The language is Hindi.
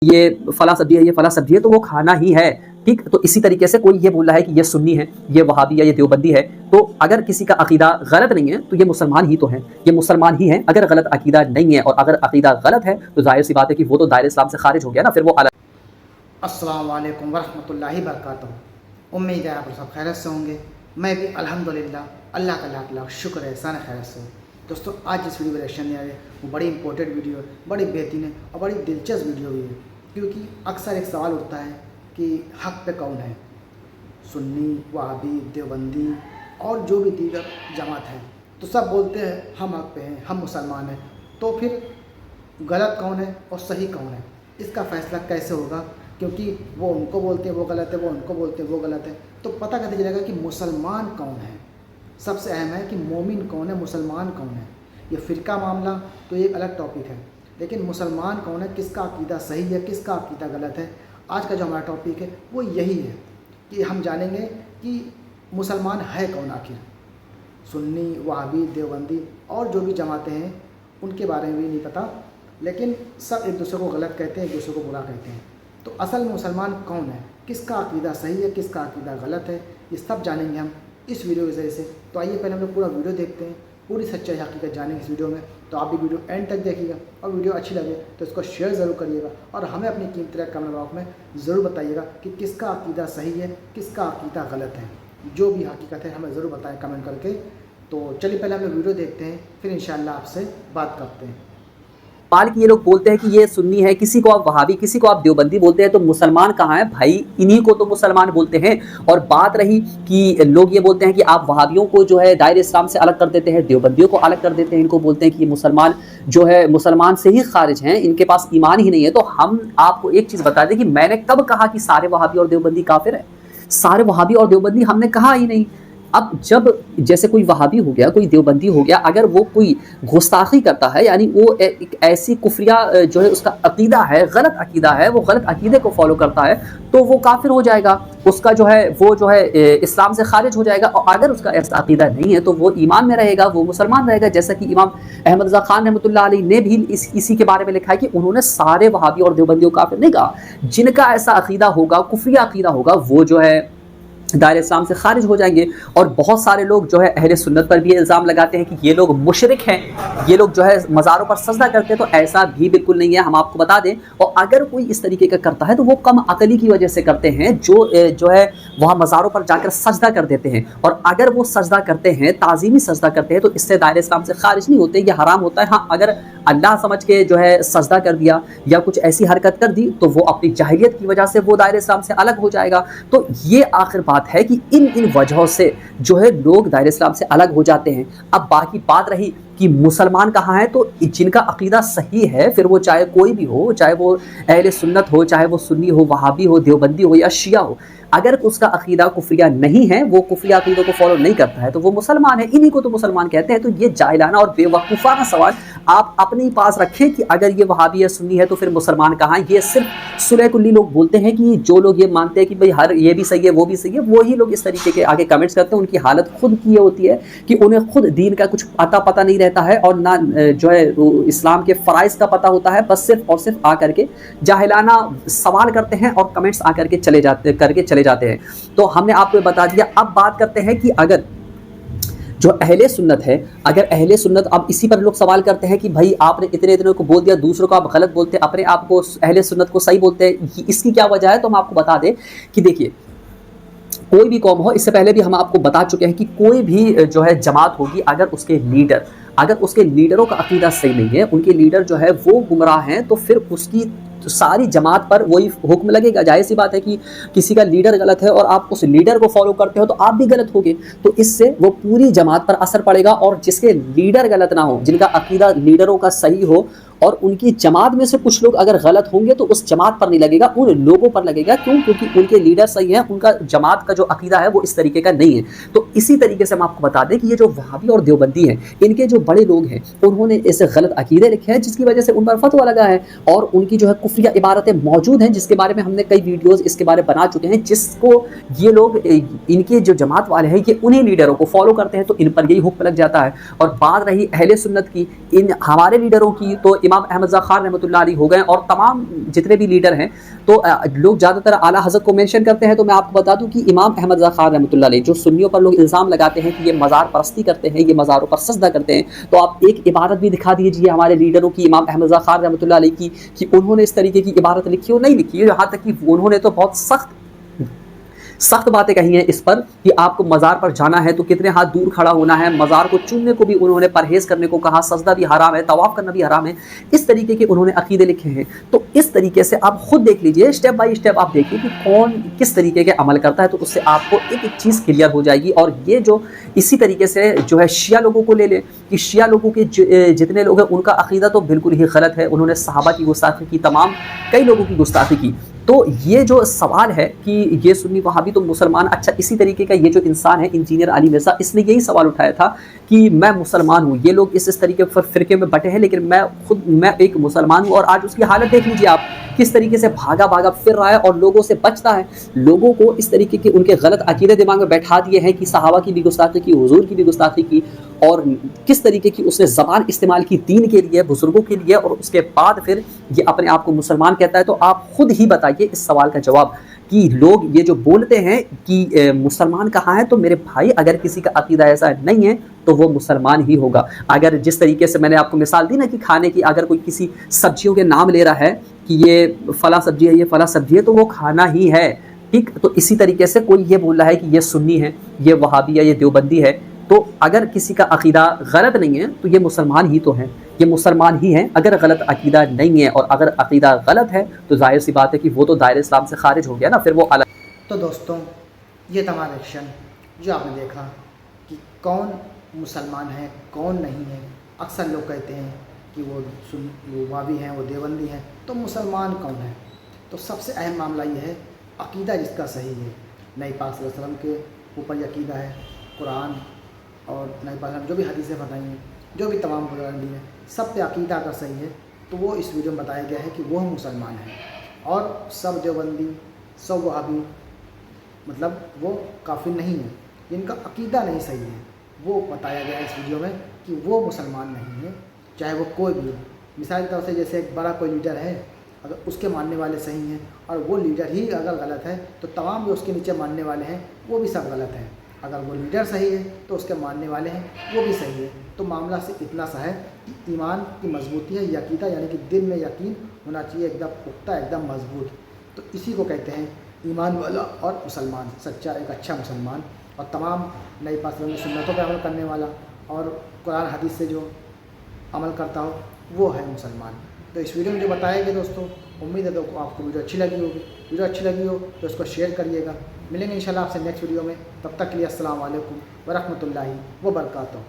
ये फला सब्जी है, ये फला सब्जी है, तो वो खाना ही है। ठीक, तो इसी तरीके से कोई ये बोल रहा है कि ये सुन्नी है, ये वहाबी या ये देवबंदी है, तो अगर किसी का अकीदा गलत नहीं है तो ये मुसलमान ही तो है, ये मुसलमान ही है। अगर गलत अकीदा नहीं है और अगर अकीदा गलत है तो जाहिर सी बात है कि वो तो दायरे इस्लाम से खारिज हो गया ना, फिर वो अलग। अस्सलाम वालेकुम वरहमतुल्लाहि वबरकातुहू। उम्मीद है आप सब खैरियत से होंगे। मैं भी अल्हम्दुलिल्लाह, अल्लाह का लाख लाख शुक्र है, एहसान खैरियत से हूँ। दोस्तों, आज जिस वीडियो में रिएक्शन नहीं आ रहे वो बड़ी इंपॉर्टेंट वीडियो है, बड़ी बेहतरीन है और बड़ी दिलचस्प वीडियो भी है। क्योंकि अक्सर एक सवाल उठता है कि हक़ पे कौन है, सुन्नी, वहाबी, देवबंदी और जो भी दीगर जमात है, तो सब बोलते हैं हम हक़ पे हैं, हम मुसलमान हैं। तो फिर गलत कौन है और सही कौन है, इसका फ़ैसला कैसे होगा? क्योंकि वो उनको बोलते हैं वो गलत है, वो उनको बोलते हैं वो गलत है, तो पता कैसे चलेगा कि मुसलमान कौन है? सबसे अहम है कि मोमिन कौन है, मुसलमान कौन है। ये फ़िरका मामला तो एक अलग टॉपिक है, लेकिन मुसलमान कौन है, किसका अकीदा सही है, किसका अकीदा गलत है, आज का जो हमारा टॉपिक है वो यही है कि हम जानेंगे कि मुसलमान है कौन आखिर। सुन्नी, वहाबी, देवबंदी और जो भी जमातें हैं उनके बारे में भी नहीं पता, लेकिन सब एक दूसरे को गलत कहते हैं, एक दूसरे को बुरा कहते हैं। तो असल में मुसलमान कौन है, किसका अकीदा सही है, किसका अकीदा गलत है, ये सब जानेंगे हम इस वीडियो के ज़रिए से। तो आइए पहले हम लोग पूरा वीडियो देखते हैं, पूरी सच्चाई हकीकत जानेंगे इस वीडियो में। तो आप भी वीडियो एंड तक देखिएगा और वीडियो अच्छी लगे तो इसको शेयर ज़रूर करिएगा और हमें अपनी कीमती राय कमेंट बॉक्स में ज़रूर बताइएगा कि किसका अकीदा सही है, किसका अकीदा गलत है। जो भी हकीकत है हमें ज़रूर बताएं कमेंट करके। तो चलिए पहले हम लोग वीडियो देखते हैं, फिर इंशाअल्लाह आपसे बात करते हैं। पाल की ये लोग बोलते हैं कि ये सुन्नी है, किसी को आप वहाबी, किसी को आप देवबंदी बोलते हैं, तो मुसलमान कहाँ है भाई? इन्हीं को तो मुसलमान बोलते हैं। और बात रही कि लोग ये बोलते हैं कि आप वहाबियों को जो है दायरे इस्लाम से अलग कर देते हैं, देवबंदियों को अलग कर देते हैं, इनको बोलते हैं कि ये मुसलमान जो है मुसलमान से ही खारिज हैं, इनके पास ईमान ही नहीं है। तो हम आपको एक चीज़ बता दें कि मैंने कब कहा कि सारे वहाबी और देवबंदी काफिर है? सारे वहाबी और देवबंदी हमने कहा ही नहीं। अब जब जैसे कोई वहाबी हो गया, कोई देवबंदी हो गया, अगर वो कोई गुस्ताखी करता है, यानी वो एक ऐसी कुफरिया जो है उसका अकीदा है, गलत अकीदा है, वो गलत अकीदे को फॉलो करता है, तो वो काफिर हो जाएगा, उसका जो है वो जो है इस्लाम से खारिज हो जाएगा। और अगर उसका ऐसा अकीदा नहीं है तो वो ईमान में रहेगा, वो मुसलमान रहेगा। जैसा कि इमाम अहमद रज़ा खान रहमतुल्लाह अलैह ने भी इसी के बारे में लिखा है कि उन्होंने सारे वहाबी और देवबंदियों को काफिर नहीं कहा। जिनका ऐसा अकीदा होगा, कुफरिया अकीदा होगा, वो जो है दायरे इस्लाम से खारिज हो जाएंगे। और बहुत सारे लोग जो है अहले सुन्नत पर भी इल्ज़ाम लगाते हैं कि ये लोग मुशरिक हैं, ये लोग जो है मज़ारों पर सजदा करते हैं, तो ऐसा भी बिल्कुल नहीं है, हम आपको बता दें। और अगर कोई इस तरीके का करता है तो वो कम अकली की वजह से करते हैं, जो है वहाँ मज़ारों पर जाकर सजदा कर देते हैं। और अगर वो सजदा करते हैं, ताज़ीमी सजदा करते हैं, तो इससे दायरे इस्लाम से खारिज नहीं होते, ये हराम होता है। हाँ, अगर अल्लाह समझ के जो है सजदा कर दिया या कुछ ऐसी हरकत कर दी तो वो अपनी जाहिलियत की वजह से वो दायरे इस्लाम से अलग हो जाएगा। तो ये आखिर बात है कि इन वजहों से जो है लोग दायरे इस्लाम से अलग हो जाते हैं। अब बाकी बात रही कि मुसलमान कहाँ है, तो जिनका अकीदा सही है, फिर वो चाहे कोई भी हो, चाहे वो अहले सुन्नत हो, चाहे वो सुन्नी हो, वहाबी हो, देवबंदी हो या शिया हो, अगर उसका अकीदा कुफरिया नहीं है, वो कुफरिया अकीदों को फॉलो नहीं करता है, तो वो मुसलमान है। इन्हीं को तो मुसलमान कहते हैं। तो ये जाहिलाना और बेवकूफ़ाना सवाल आप अपने ही पास रखें कि अगर ये वहाबी है, सुन्नी है, तो फिर मुसलमान कहाँ है? ये सिर्फ सुलह कुल्ली लोग बोलते हैं कि जो लोग ये मानते हैं कि भाई हर ये भी सही है, वो भी सही है, वही लोग इस तरीके के आगे कमेंट्स करते हैं। उनकी हालत खुद की ये होती है कि उन्हें खुद दीन का कुछ पता नहीं रहता है और ना जो है इस्लाम के फ़राइज़ का पता होता है। बस सिर्फ और सिर्फ आकर के जाहिलाना सवाल करते हैं और कमेंट्स आकर के चले जाते हैं। तो हमने आपको बता दिया। अब बात करते हैं कि अगर जो अहले सुन्नत है, अगर अहले सुन्नत, अब इसी पर लोग सवाल करते हैं कि भाई आपने इतने को बोल दिया, दूसरों को आप गलत बोलते हैं, अपने आप को अहले सुन्नत को सही बोलते हैं, इसकी क्या वजह है? तो हम आपको बता दें कि देखिए, कोई भी कौम हो, इससे पहले भी हम आपको बता चुके हैं कि कोई भी जो है जमात होगी, अगर उसके लीडरों का अकीदा सही नहीं है, उनके लीडर जो है वो गुमराह हैं, तो फिर उसकी तो सारी जमात पर वही हुक्म लगेगा। जाहिर सी बात है कि किसी का लीडर गलत है और आप उस लीडर को फॉलो करते हो तो आप भी गलत होगे, तो इससे वो पूरी जमात पर असर पड़ेगा। और जिसके लीडर गलत ना हो, जिनका अकीदा लीडरों का सही हो और उनकी जमात में से कुछ लोग अगर गलत होंगे तो उस जमात पर नहीं लगेगा, उन लोगों पर लगेगा। क्यों? क्योंकि उनके लीडर सही हैं, उनका जमात का जो अकीदा है वो इस तरीके का नहीं है। तो इसी तरीके से हम आपको बता दें कि ये जो वहाबी और देवबंदी हैं, इनके जो बड़े लोग हैं, उन्होंने ऐसे गलत अकीदे लिखे हैं जिसकी वजह से उन पर फतवा लगा है। और उनकी जो है कुफरिया इबारतें मौजूद हैं, जिसके बारे में हमने कई वीडियोज़ इसके बारे में बना चुके हैं, जिसको ये लोग, इनके जो जमात वाले हैं, ये उन्हीं लीडरों को फॉलो करते हैं, तो इन पर यही हुक्म लग जाता है। और बात रही अहले सुन्नत की, इन हमारे लीडरों की, तो इमाम अहमद रज़ा खान रहमतुल्लाह अलैह हो गए और तमाम जितने भी लीडर हैं, तो लोग ज़्यादातर आला हज़रत को मेंशन करते हैं। तो मैं आपको बता दूं कि इमाम अहमद रज़ा खान रहमतुल्लाह अलैह, जो सुन्नियों पर लोग इल्ज़ाम लगाते हैं कि ये मज़ार परस्ती करते हैं, ये मज़ारों पर सजदा करते हैं, तो आप एक इबारत भी दिखा दीजिए हमारे लीडरों की, इमाम अहमद रज़ा खान रहमतुल्लाह अलैह की, कि उन्होंने इस तरीके की इबारत लिखी हो नहीं लिखी है। यहाँ तक कि उन्होंने तो बहुत सख्त बातें कही हैं इस पर कि आपको मज़ार पर जाना है तो कितने हाथ दूर खड़ा होना है, मज़ार को चूमने को भी उन्होंने परहेज़ करने को कहा, सजदा भी हराम है, तवाफ़ करना भी हराम है। इस तरीके के उन्होंने अकीदे लिखे हैं। तो इस तरीके से आप खुद देख लीजिए, स्टेप बाय स्टेप आप देखिए कि कौन किस तरीके के अमल करता है, तो उससे आपको एक एक चीज़ क्लियर हो जाएगी। और ये जो इसी तरीके से जो है शिया लोगों को ले लें कि शिया लोगों के जितने लोग हैं उनका अकीदा तो बिल्कुल ही गलत है। उन्होंने सहाबा की गुस्ताखी की, तमाम कई लोगों की गुस्ताखी की। तो ये जो सवाल है कि ये सुन्नी वहाबी तो मुसलमान, अच्छा इसी तरीके का ये जो इंसान है इंजीनियर अली मिर्ज़ा, इसने यही सवाल उठाया था कि मैं मुसलमान हूँ, ये लोग इस तरीके पर फ़िरके में बटे हैं, लेकिन मैं एक मुसलमान हूँ। और आज उसकी हालत देख लीजिए आप, किस तरीके से भागा भागा फिर रहा है और लोगों से बचता है। लोगों को इस तरीके के उनके गलत अकीदे दिमाग में बैठा दिए हैं कि सहाबा की भी गुस्ताखी की, हुजूर की भी गुस्ताखी की, और किस तरीके की उसने ज़बान इस्तेमाल की दीन के लिए, बुजुर्गों के लिए, और उसके बाद फिर ये अपने आप को मुसलमान कहता है। तो आप खुद ही बताइए इस सवाल का जवाब कि लोग ये जो बोलते हैं कि मुसलमान कहाँ है, तो मेरे भाई अगर किसी का अकीदा ऐसा नहीं है तो वो मुसलमान ही होगा। अगर जिस तरीके से मैंने आपको मिसाल दी ना कि खाने की, अगर कोई किसी सब्जियों के नाम ले रहा है कि ये फला सब्जी है, ये फला सब्जी है, तो वो खाना ही है, ठीक। तो इसी तरीके से कोई ये बोल रहा है कि ये सुन्नी है, ये वहाबी है, ये देवबंदी है, तो अगर किसी का अकीदा गलत नहीं है तो ये मुसलमान ही तो है, ये मुसलमान ही हैं। अगर गलत अकीदा नहीं है और अगर अकीदा गलत है तो जाहिर सी बात है कि वो तो दायरे इस्लाम से खारिज हो गया ना, फिर वो अलग। तो दोस्तों, ये तमाम एक्शन जो आपने देखा कि कौन मुसलमान है कौन नहीं है। अक्सर लोग कहते हैं कि वो वहाबी हैं, वो देवबंदी हैं, तो मुसलमान कौन है? तो सबसे अहम मामला ये है अकीदा जिसका सही है, नबी पाक सल्लल्लाहु अलैहि वसल्लम के ऊपर ये अकीदा है, कुरान और नबी पाक जो भी हदीसें बताई हैं, जो भी तमाम कुरान दी हैं, सब पे अकीदा अगर सही है तो वो इस वीडियो में बताया गया है कि वो मुसलमान है। और सब देवबंदी, सब वहाबी मतलब वो काफिर नहीं है, जिनका अकीदा नहीं सही है, वो बताया गया है इस वीडियो में कि वो मुसलमान नहीं है, चाहे वो कोई भी हो। मिसाल के तौर से जैसे एक बड़ा कोई लीडर है, अगर उसके मानने वाले सही हैं और वो लीडर ही अगर गलत है तो तमाम जो उसके नीचे मानने वाले हैं वो भी सब गलत हैं। अगर वो लीडर सही है तो उसके मानने वाले हैं वो भी सही है। तो मामला से इतना सा है कि ईमान की मजबूती है, यकीदा यानी कि दिल में यकीन होना चाहिए एकदम पुख्ता, एकदम मजबूत। तो इसी को कहते हैं ईमान वाला और मुसलमान, सच्चा एक अच्छा मुसलमान, और तमाम नबी पाक सल्लल्लाहु अलैहि वसल्लम की सुन्नतों पर अमल करने वाला और कुरान हदीस से जो अमल करता हो वो है मुसलमान। तो इस वीडियो में जो बताया गया दोस्तों, उम्मीद है तो आपको वीडियो अच्छी लगी होगी। वीडियो अच्छी लगी हो तो इसको शेयर करिएगा। मिलेंगे इंशाल्लाह आपसे नेक्स्ट वीडियो में, तब तक के लिए अस्सलाम वालेकुम व रहमतुल्लाहि व बरकातहू।